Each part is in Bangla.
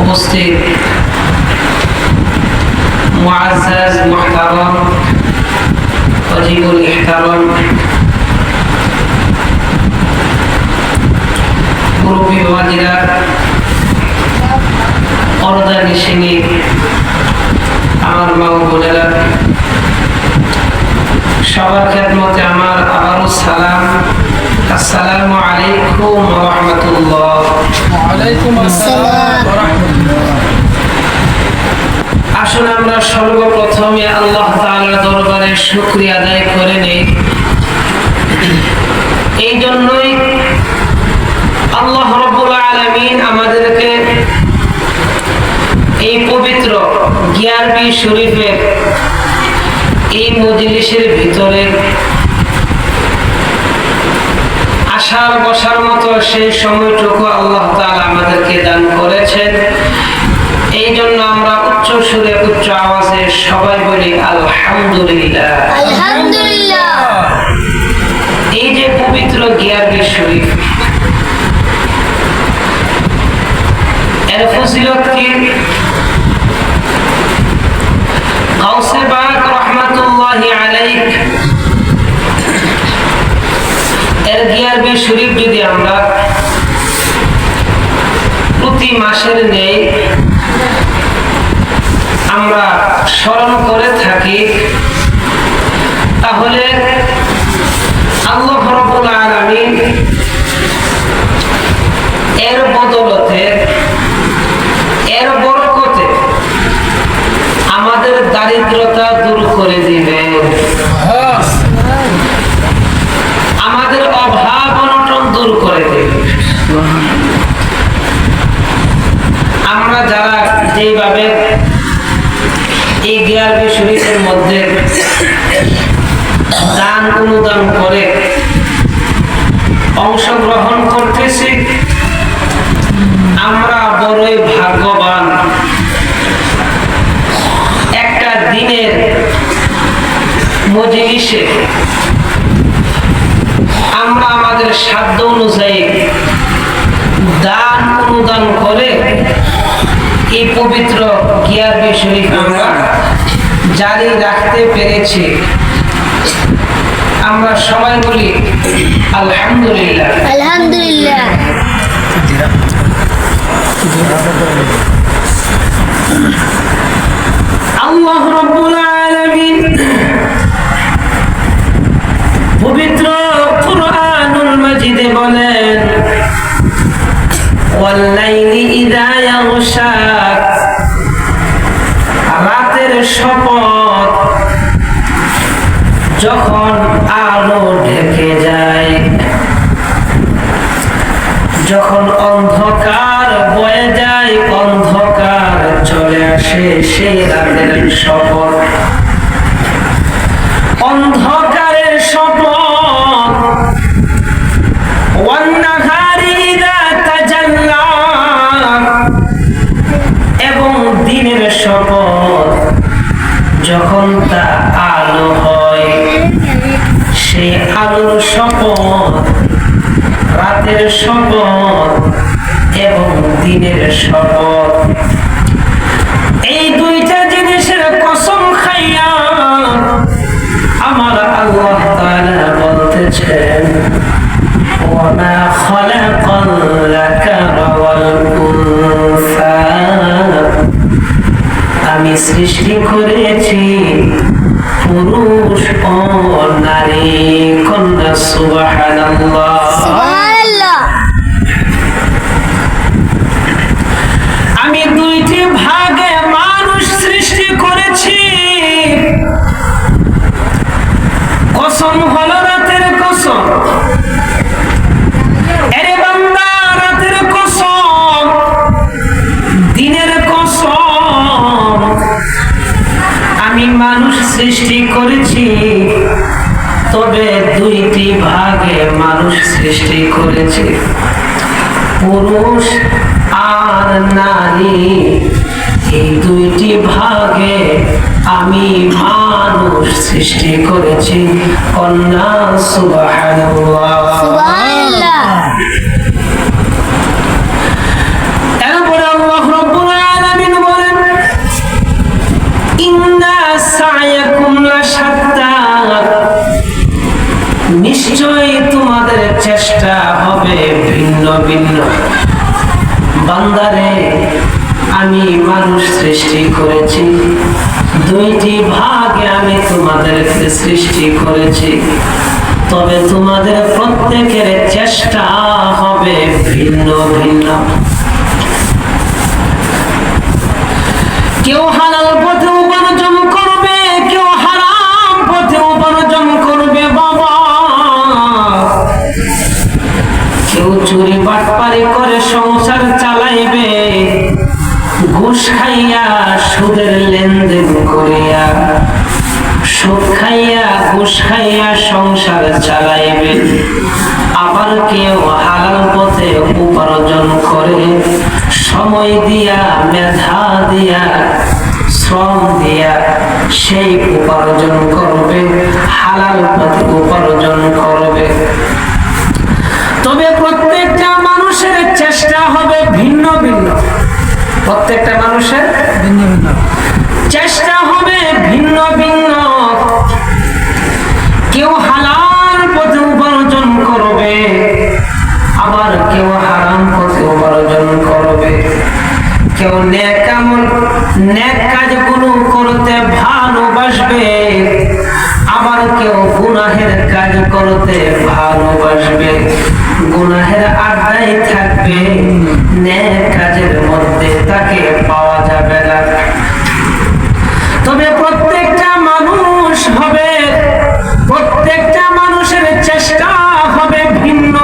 উপস্থিত মুআজ্জাজ মুহতারাম ওয়াজিবুল ইহতারাম মুরব্বী বাবাজিরা, পর্দা নিশিনী আমার মা ও বোনেরা, সবার খেদমতে আমার আবারও সালাম। আসসালামু আলাইকুম ওয়া রাহমাতুল্লাহ। ওয়া আলাইকুম আসসালাম ওয়া রাহমাতুল্লাহ। আসুন আমরা সর্বপ্রথমে আল্লাহ তাআলার দরবারে শুকরিয়া আদায় করে নেই। এই জন্যই আল্লাহ রাব্বুল আলামিন আমাদেরকে এই পবিত্র গিয়ারবি শরীফের এই মজলিসের ভিতরে আসার বসার মতো সেই সময়টুকু আল্লাহ তাআলা আমাদেরকে দান করেছেন। এই জন্য আমরা উচ্চ সুরে উচ্চ আওয়াজে সবাই বলি আলহামদুলিল্লাহ, আলহামদুলিল্লাহ। এই যে পবিত্র গিয়ারবি শরীফ, এর ফজিলত কি? গাউসে পাক রাহমাতুল্লাহি আলাইহি এর গিয়ারবি শরীফ যদি আমরা প্রতি মাসের নেই আমরা স্মরণ করে থাকি, তাহলে আল্লাহ রাব্বুল আলামিন এর বদলতে, এর বরকতে আমাদের দারিদ্রতা দূর করে দিবে, আমাদের অভাব অনটন দূর করে দিবে। আমরা যারা যেভাবে এই গিয়ারবি শরীফের মধ্যে দান অনুদান করে অংশগ্রহণ করতেছি, আমরা বড়ই ভাগ্যবান। একটা দিনের মজলিসে আমরা আমাদের সাধ্য অনুযায়ী দান অনুদান করে এই পবিত্র গিয়ারবি শরীফ আমরা জারি রাখতে পেরেছি। আমরা সবাই বলি আলহামদুলিল্লাহ, আলহামদুলিল্লাহ। আল্লাহ রাব্বুল আলামিন পবিত্র কুরআনুল মাজিদে বলেন, ওয়াল্লাইলি ইযা ইয়াগশা, রাতের শপথ যখন আলো ঢেকে যায়, যখন অন্ধকার বয়ে যায়, অন্ধকার চলে আসে, সেই রাতের শপথ, অন্ধকারের শপথ, ওয়ান্নাহারি ইযা তাজাল্লা, এবং দিনের শপথ যখন তা আলো হয়, সেই আলোর শপথ, রাতের শপথ এবং দিনের শপথ। এই দুইটা জিনিসের কসম খাইয়া আমার আল্লাহ তাআলা বলতেছেন, ওয়ামা খালাকাল যাকারা ওয়াল উনসা, আমি সৃষ্টি করেছি পুরুষ ও নারী। কন্যা সুবহানাল্লাহ, সুবহানাল্লাহ। আমি দুইটি ভাগে মানুষ সৃষ্টি করেছি। কসম হলো রাতের কসম, এরে বান্দা রাতের কসম, দিনের কসম, আমি মানুষ সৃষ্টি করেছি, তবে দুইটি ভাগে মানুষ সৃষ্টি করেছি, পুরুষ আর নারী। এই দুইটি ভাগে আমি মানুষ সৃষ্টি করেছি। কন্যা সুবহানাল্লাহ, সুবহানাল্লাহ। এরপরে আল্লাহ রাব্বুল বান্দারে আমি মানুষ সৃষ্টি করেছি, দুইটি ভাগে আমি তোমাদেরকে সৃষ্টি করেছি, তবে তোমাদের প্রত্যেকের চেষ্টা হবে ভিন্ন ভিন্ন। কেউ হালাল পথে উপার্জন করবে, কেউ হারাম পথে উপার্জন করবে বাবা। কেউ চুরি বাটপারি করে সংসার চালাইবে, ঘুষ খাইয়া সুদের লেনদেন করিয়া, সুদ খাইয়া ঘুষ খাইয়া সংসার চালাইবে। আবার কেউ হালাল পথে উপার্জন করে সময় দিয়া, মেধা দিয়া, শ্রম দিয়া সেই উপার্জন করবে, হালাল পথে উপার্জন করবে। তবে প্রত্যেকটা মানুষের চেষ্টা হবে ভিন্ন ভিন্ন। প্রত্যেকটা মানুষের ভিন্ন ভিন্ন চেষ্টা হবে ভিন্ন ভিন্ন। কেউ হালাল পথে উপার্জন করবে, আবার কেউ হারাম পথে উপার্জন করবে। কেউ নেক কাজগুলো করতে ভালোবাসবে, আবার কেউ গুনাহের কাজ করতে ভালোবাসবে। গুনাহের আড্ডায় থাকবে, নেক কাজের মধ্যে তাকে পাওয়া যাবে না। তবে প্রত্যেকটা মানুষ হবে, প্রত্যেকটা মানুষের চেষ্টা হবে ভিন্ন,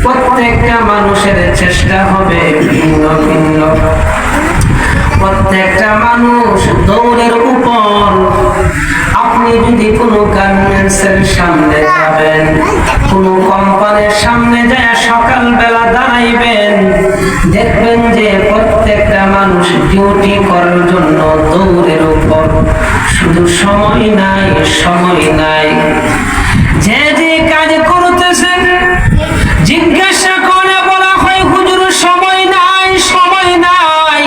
প্রত্যেকটা মানুষের চেষ্টা হবে ভিন্ন ভিন্ন। প্রত্যেকটা মানুষ দৌড়ের উপর। আপনি যদি কোনো গার্মেন্টসের সামনে যাবেন, কোনো কোম্পানির সামনে যায় সকালবেলা দাঁড়াইবেন, দেখবেন যে প্রত্যেকটা মানুষ ডিউটি করার জন্য দৌড়ের উপর। শুধু সময় নাই, সময় নাই। যে যে কাজ করতেছেন জিজ্ঞাসা করে বলা হয়, হুজুর সময় নাই, সময় নাই।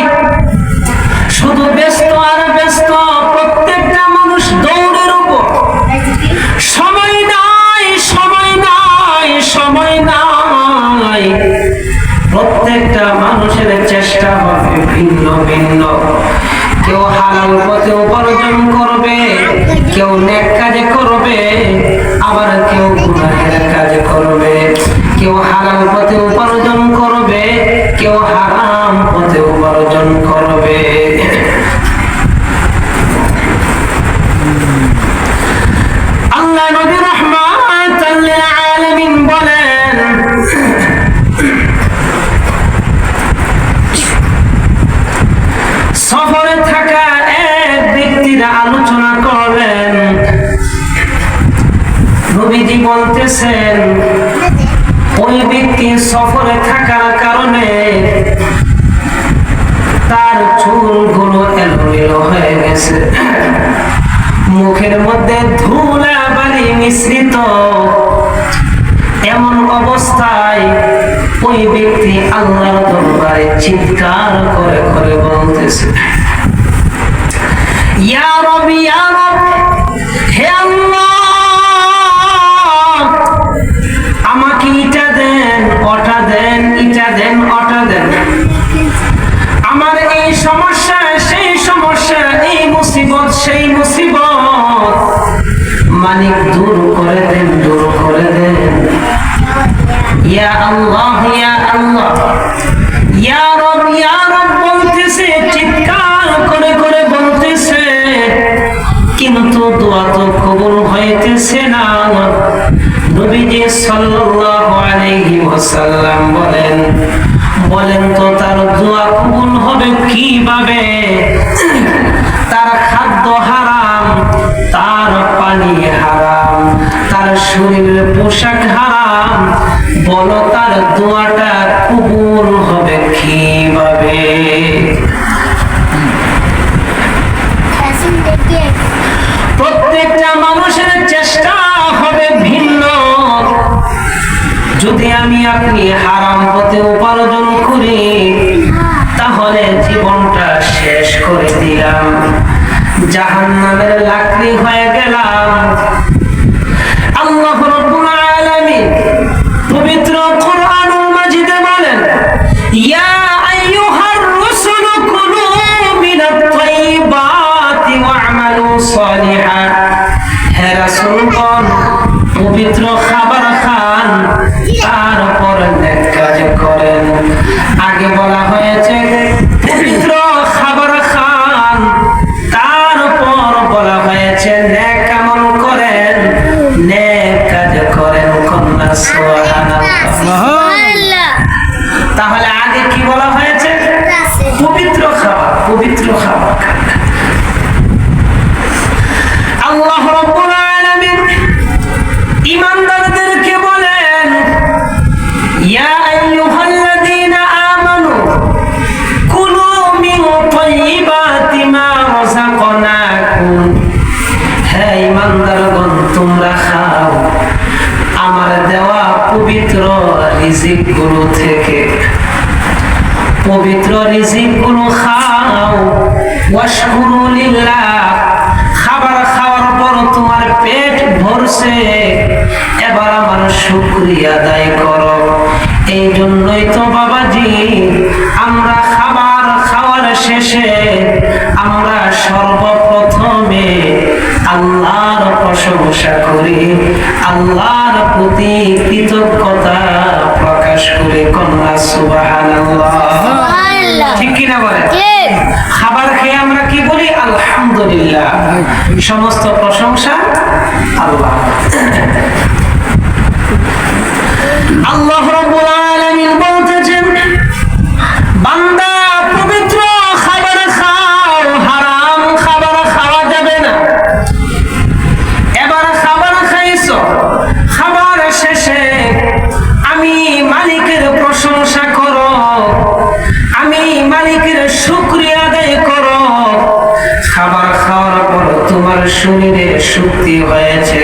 শুধু ব্যস্ত আর ব্যস্ত, প্রত্যেকটা মানুষ দৌড়ের উপর। সময় নাই, সময় নাই, সময় নাই। প্রত্যেকটা মানুষের চেষ্টা হবে ভিন্ন ভিন্ন। কেউ হালাল পথে উপার্জন করবে, কেউ নেক কাজ করবে, আবার কেউ গুনাহের কাজ করবে। কেউ হালাল পথে উপার্জন করবে, কেউ হারাম পথে উপার্জন করবে। আল্লাহ নবী রাহমাতাল লিল আলামিন বলেন, সফরে থাকা এক ব্যক্তির আলোচনা করলেন। নবীজি বলতেছেন, ওই ব্যক্তি সফরে থাকার কারণে তার চুলগুলো এলোমেলো হয়ে গেছে, মুখের মধ্যে ধুলা বালি মিশ্রিত। এমন অবস্থায় ওই ব্যক্তি আল্লাহর দরবারে চিৎকার করে করে বলতেছে, ইয়া রব, ইয়া রব, হে আল্লাহ, আমাকে ইটা দেন, ওটা দেন, ইটা দেন, ওটা দেন। আমার এই সমস্যা, সেই সমস্যা, এই মুসিবত, সেই মুসিবত, মালিক দূর করে দেন, দূর করে দেন। ইয়া আল্লাহ, ইয়া আল্লাহ, ইয়া রব, ইয়া রব বলতেছে, চিৎকার করে করে বলতেছে, কিন্তু দোয়া তো কবুল হইতেছে না। নবীজি সাল্লাল্লাহু আলাইহি ওয়াসাল্লাম বলেন, বলেন তো তার দোয়া কবুল হবে কিভাবে? তার খাদ্য হারাম, তার পানি হারাম, তার শরীরের পোশাক হারাম, বলো তার দোয়াটা কবুল হবে কিভাবে? প্রত্যেকটা মানুষের চেষ্টা হবে ভিন্ন। যদি আমি আপনি হারাম পথে উপার্জন করি, তাহলে জীবনটা শেষ করে দিলাম, জাহান্নামের লাকড়ি হয়ে গেলাম। আল্লাহ রাব্বুল আলামিন পবিত্র কোরআনুল মাজিদে বলেন, ইয়া পবিত্র রিজিকগুলো খাও, ওয়াশকুরু লিল্লাহ, খাবার খাওয়ার পর তোমার পেট ভরছে, এবার আমার শুকরিয়া আদায় করো। এই জন্যই তো বাবাজি আমরা খাবার খাওয়ার শেষে আমরা সর্বপ্রথমে আল্লাহর প্রশংসা করি, আল্লাহর প্রতি কৃতজ্ঞতা প্রকাশ করে কন্যা সুবহানাল্লাহ। ঠিক কিনা বলেন? খাবার খেয়ে আমরা কি বলি? আলহামদুলিল্লাহ, সমস্ত প্রশংসা আল্লাহ। আল্লাহ রাব্বুল আলামিন বলতেছেন, বান্দা পবিত্র খাবার খাও, হারাম খাবার খাওয়া যাবে না। এবার খাবার খাইছো, খাবার শেষে আমি মালিকের প্রশংসা করো, আমি মালিকের শুকরিয়া আদায় করো। খাবার খাওয়ার পর তোমার শরীরে শক্তি হয়েছে,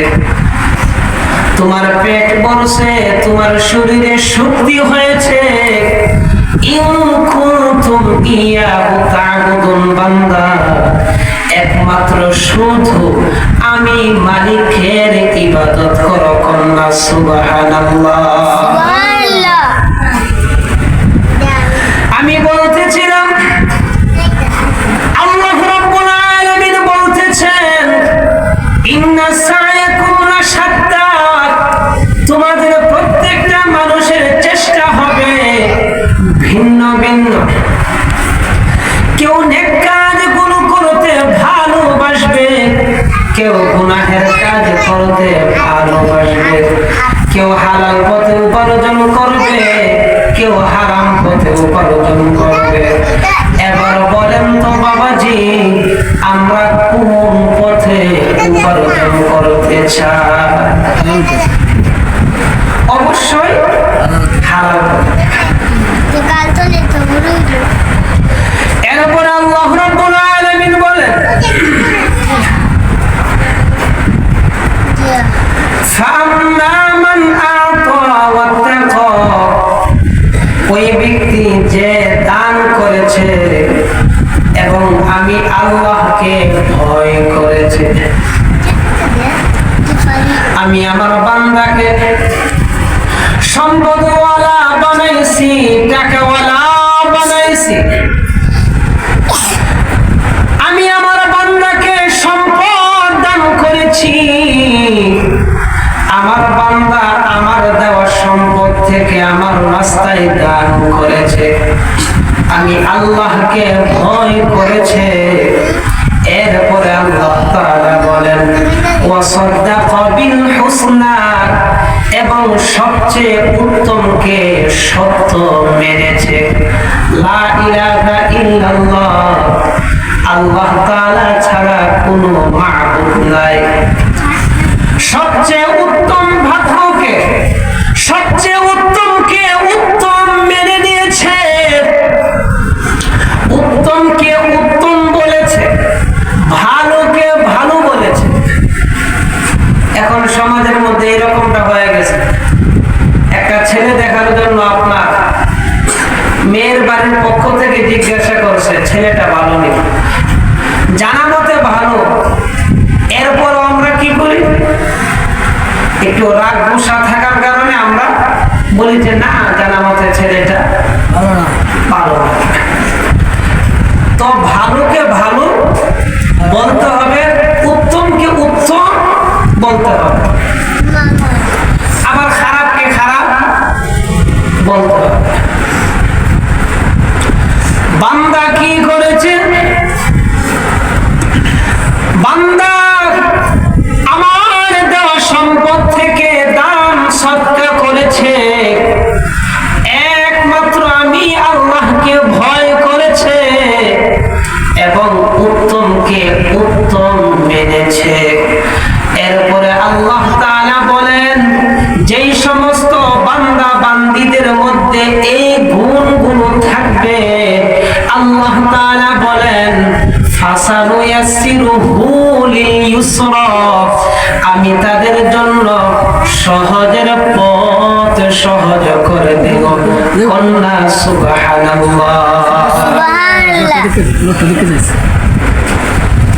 তোমার পেট ভরছে, তোমার শরীরে শক্তি হয়েছে। ইন কুনতুম ইয়াহু তা'বুদুন, বান্দা একমাত্র শুধু আমি মালিকের ইবাদত করো। কন্যা সুবহানাল্লাহ। আমি বলতেছিলাম আল্লাহ রাব্বুল আলামিন বলতেছেন, ইন্না সা'য়াকুম লাশাত্তা, তোমাদের প্রত্যেকটা মানুষের চেষ্টা হবে ভিন্ন ভিন্ন। কেউ নেক কাজগুলো করতে ভালোবাসবে, কেউ গুনাহের কাজ করতে ভালোবাসবে, কেউ হালাল পথে উপার্জন করবে, কেউ হারাম পথে উপার্জন করবে। এবার বলেন তো বাবাজি, আমরা কোন পথে উপার্জন করতে চাই? অবশ্যই হালাল পথে। এরপরে আল্লাহ রাব্বুল আলামিন বলেন, ফাআম্মা মান আ'তা ওয়াত্তাকা, ওই ব্যক্তি যে দান করেছে এবং আমি আল্লাহকে ভয় করেছে। আমি আমার বান্দাকে সম্পদওয়ালা বানাইছি, টাকাওয়ালা বানাইছি। আমি আমার বান্দাকে সম্পদ দান করেছি। আমার বান্দা আমার দেওয়া সম্পদ থেকে আমার রাস্তায় দান করেছে, আমি আল্লাহকে ভয় করেছে। এরপরে আল্লাহ তাআলা বলেন, ওয়াসাদ্দাকা বিল হুসনা, এবং সবচেয়ে উত্তমকে সত্য মেনেছে। লা ইলাহা ইল্লাল্লাহ, আল্লাহ তাআলা ছাড়া কোনো মাবুদ নাই। সবচেয়ে উত্তম ভাগ্যকে, সবচেয়ে উত্তমকে উত্তম মেনে নিয়েছে, উত্তমকে উত্তম বলেছে, ভালোকে ভালো বলেছে। এখন সমাজের মধ্যে এরকমটা হয়ে গেছে, একটা ছেলে দেখার জন্য আপনার মেয়ের বাড়ির পক্ষ থেকে জিজ্ঞাসা করছে ছেলেটা ভালো নেই, জানা মতে ভালো। এরপর আমরা কি করি? একটু রাগ গুসা থাকার কারণে আমরা বলি যে না, জানা মতে ছেলেটা ভালো না। তো ভালোকে ভালো বলতে হবে, উত্তমকে উত্তম বলতে হবে, আবার খারাপকে খারাপ বলতে হবে। বান্দা কি করেছে? বান্দা আমার দেওয়া সম্পদ থেকে দান সদকা করেছে, একমাত্র আমি আল্লাহকে ভয় করেছে এবং উত্তমকে উত্তম মেনেছে। এরপরে আল্লাহ তাআলা বলেন, যেই সমস্ত বান্দা বান্দীদের মধ্যে এই গুণগুলো থাকবে, আল্লাহ তাআলা বলেন, ফাসানুয়াসসিরুহু লিল-ইউসরা, আমি তাদের জন্য সহজের পথ সহজ করে দেব। কন্যা সুবহানাল্লাহ।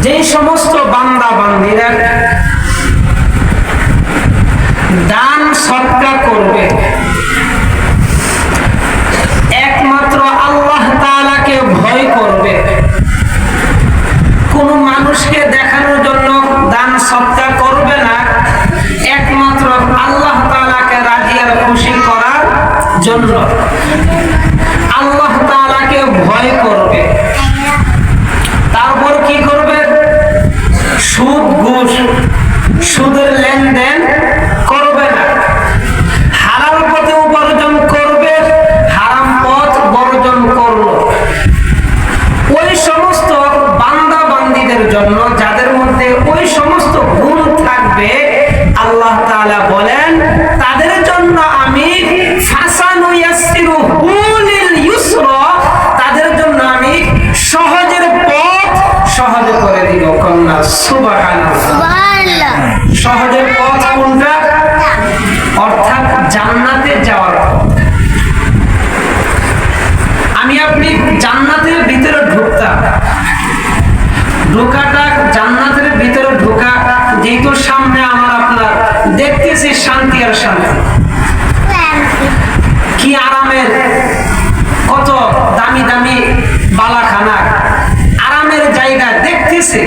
যেই সমস্ত বান্দা বান্দীরা দান সদকা করবে, একমাত্র আল্লাহ তাআলাকে ভয় করবে, কোন মানুষকে দেখানোর জন্য দান সদকা করবে না, একমাত্র আল্লাহ তাআলাকে রাজি আর খুশি করার জন্য আল্লাহ তাআলাকে ভয় করবে। তারপর কি করবে? সুদ ঘুষ সুদের লেনদেন করবে না, হালাল পথে উপার্জন করবে, হারাম পথ বর্জন করলো। ওই সমস্ত বান্দা বান্দীদের জন্য যাদের মধ্যে ওই সমস্ত গুণ থাকবে, আল্লাহ তাআলা বলেন তাদের জন্য আমি ফাসানুয়াসসিরুহু লিল ইউসরা, তাদের জন্য আমি সহজের পথ সহজ করে দিব। কন্যা সুবহানাল্লাহ। সুবহানাল্লাহ। সহজের পথ কোনটা? অর্থাৎ জান্নাতে যাওয়ার পথ। আমি আপনি জান্নাতের ভিতরে ঢোকাটা জান্নাতের ভিতরে ঢোকা, যেহেতু সামনে আমার আপনার দেখতেছি শান্তি আর শান্তি, কি আরামের, কত দামি দামি বালাখানা, আরামের জায়গা দেখতেছে।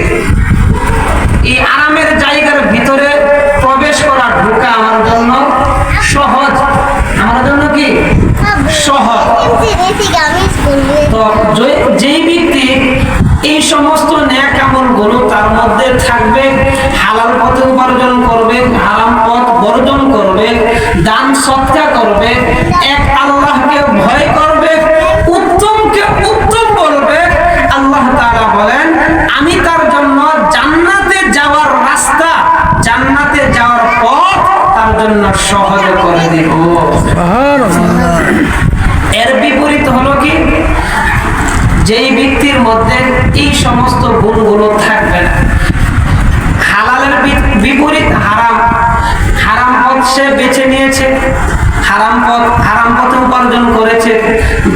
এই আরামের জায়গার ভিতরে প্রবেশ করা, ঢোকা আমার জন্য সহজ, আমার জন্য কি সহজ। তো যেই ব্যক্তি এই সমস্ত নেক আমলগুলো তার মধ্যে থাকবে, হালাল পথে উপার্জন করবে, হারাম পথ বর্জন করবে, দান সদকা করবে, এক আল্লাহকে ভয় করবে, উত্তমকে উত্তম বলবে, আল্লাহ তাআলা বলেন আমি তার জন্য জান্নাতে যাওয়ার রাস্তা, জান্নাতে যাওয়ার পথ তার জন্য সহজ করে দেব। এর বিপরীত হলো কি? যেই ব্যক্তির মধ্যে এই সমস্ত গুণগুলো থাকবে না, হালালের বিপরীত হারাম, হারাম পথ সে বেছে নিয়েছে, হারাম পথে উপার্জন করেছে,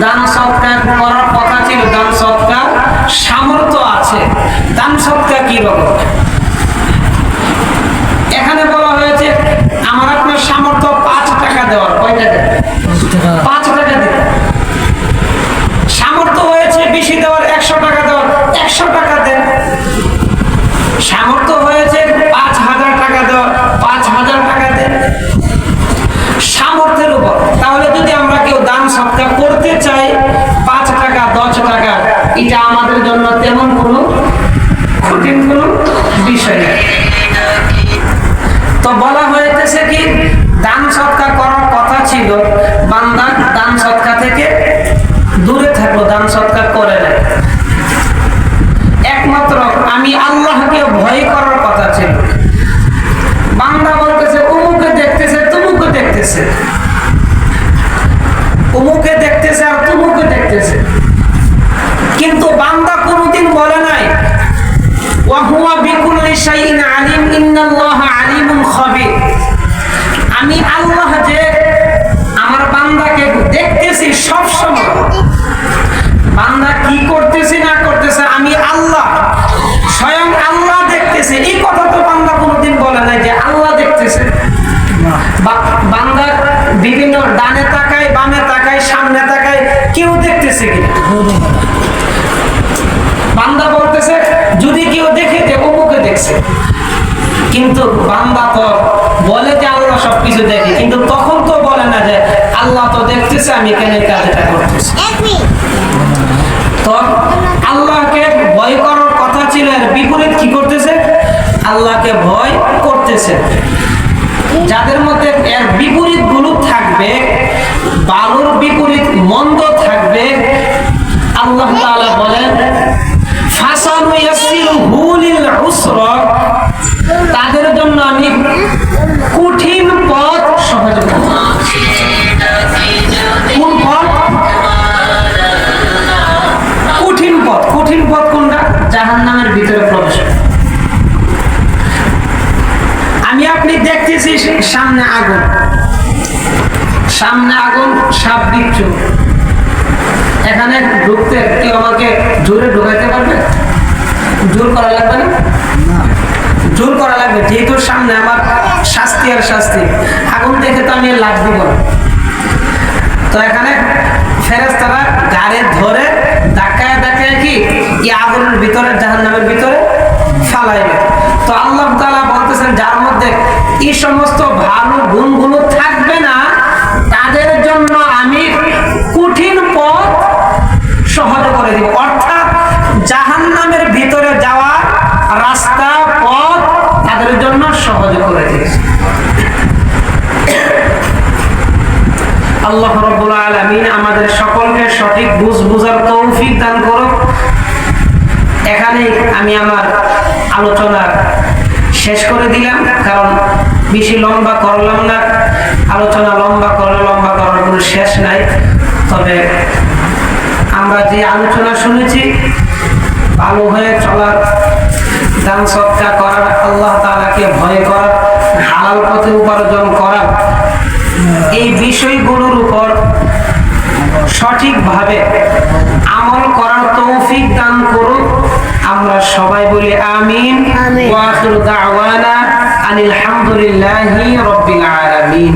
দান সদকা করার কথা ছিল, দান সদকা সামর্থ্য আছে, দান সদকা কি রকম? এখানে বলা হয়েছে আমার আপনার সামর্থ্য 5 টাকা দেওয়ার, কয় টাকা? 5 টাকা দিতে সামর্থ্য হয়েছে, বেশি দেওয়ার 100 টাকা দেওয়ার, 100 টাকা দেন। সামর্থ্য হয়েছে 5000 টাকা দেওয়ার, 5000 টাকা দেন, সামর্থ্যের উপর। তাহলে যদি আমরা কেউ দান সদকা করতে চাই, 5 টাকা 10 টাকা, এটা আমাদের জন্য তেমন কোনো কঠিন কোনো বিষয় না। তো বলা হয়েছে কি দান সদকা করার কথা ছিল, বান্দা দান সদকা থেকে দূরে থাকলো, দান সদকা করে না, একমাত্র আমি আল্লাহকে ভয় করার কথা ছিল। বান্দা বলতেছে অমুকে দেখতেছে, তুমুকে দেখতেছে, অমুকে দেখতেছে আর তুমুকে দেখতেছে, কিন্তু বান্দা কোনদিন বলে নাই ওয়া হুয়া বিকুল্লি শাইইন আলিম ইন্নাল্লাহা আলিমুন খাবীর, আমি আল্লাহ যে আমার বান্দাকে দেখতেছি সব সময়, বান্দা কি করতেছে না করতেছে আমি আল্লাহ, স্বয়ং আল্লাহ দেখতেছে। এই কথা তো বান্দা কোনদিন বলে নাই যে আল্লাহ দেখতেছে। বান্দা বিভিন্ন ডানে তাকায়, বামে তাকায়, সামনে তাকায়, কেউ দেখতেছে কিনা? বান্দা বলতেছে যদি কেউ দেখে যে অমুকে দেখছে, কিন্তু বান্দা তো বলে যে আল্লাহ সবকিছু দেখে, কিন্তু তখন তো বলে না যে আল্লাহ তো দেখতেছে, আমি কেন এই কাজটা করতেছি। তো আল্লাহকে ভয় করার কথা ছিল, এর বিপরীত কি করতেছে? আল্লাহকে ভয় করতেছে। যাদের মধ্যে এর বিপরীত গুলো থাকবে, ভালোর বিপরীত মন্দ থাকবে, আল্লাহ তাআলা বলেন ফাসানুয়াসসিরুহু লিল উসরা, তাদের জন্য আমি কঠিন পথ সহজ করব। কোন পথ? কঠিন পথ। কঠিন পথ কোনটা? জাহান্নামের ভিতরে প্রবেশ। আমি আপনি দেখতেছি সামনে আগুন, সামনে আগুন, সাপ বিচ্ছু, এখানে ঢুকতে কেউ আমাকে জোরে ঢুকাইতে পারবে? জোর করা লাগবে না? জোর করা লাগবে, যেহেতু সামনে আমার শাস্তি আর শাস্তি, আগুন দেখে তো আমি লাভ দিব না। তো এখানে ফেরেশতারা গাড়ি ধরে ধাক্কায় ধাক্কায় কি এই আগুনের ভিতরে, জাহান্নামের ভিতরে ফালাইবে। তো আল্লাহ তাআলা বলতেছেন যার মধ্যে এই সমস্ত ভালো গুণগুলো থাকবে না, তাদের জন্য আমি কঠিন পথ সহজ করে দিব। অর্থাৎ জাহান্নামের ভিতরে যাওয়া রাস্তা, পথ তাদের জন্য সহজ করে দিয়েছে। আল্লাহ রাব্বুল আলামিন আমাদের সকলকে সঠিক বুঝার তৌফিক দান করুক। এখানে আমি আমার আলোচনা শেষ করে দিলাম, কারণ বেশি লম্বা করলাম না। আলোচনা লম্বা করার কোনো শেষ নাই। তবে আমরা যে আলোচনা শুনেছি, ভালো হয়ে চলার, দান সদকা করার, আল্লাহ তাআলাকে ভয় করার, হালাল পথে উপার্জন করার, এই বিষয়গুলোর উপর সঠিকভাবে আমল করার তৌফিক দান করুন। আমরা সবাই বলি আমিন। ওয়া আখিরু দাওয়ানা আনিল হামদুলিল্লাহি রাব্বিল আলামিন।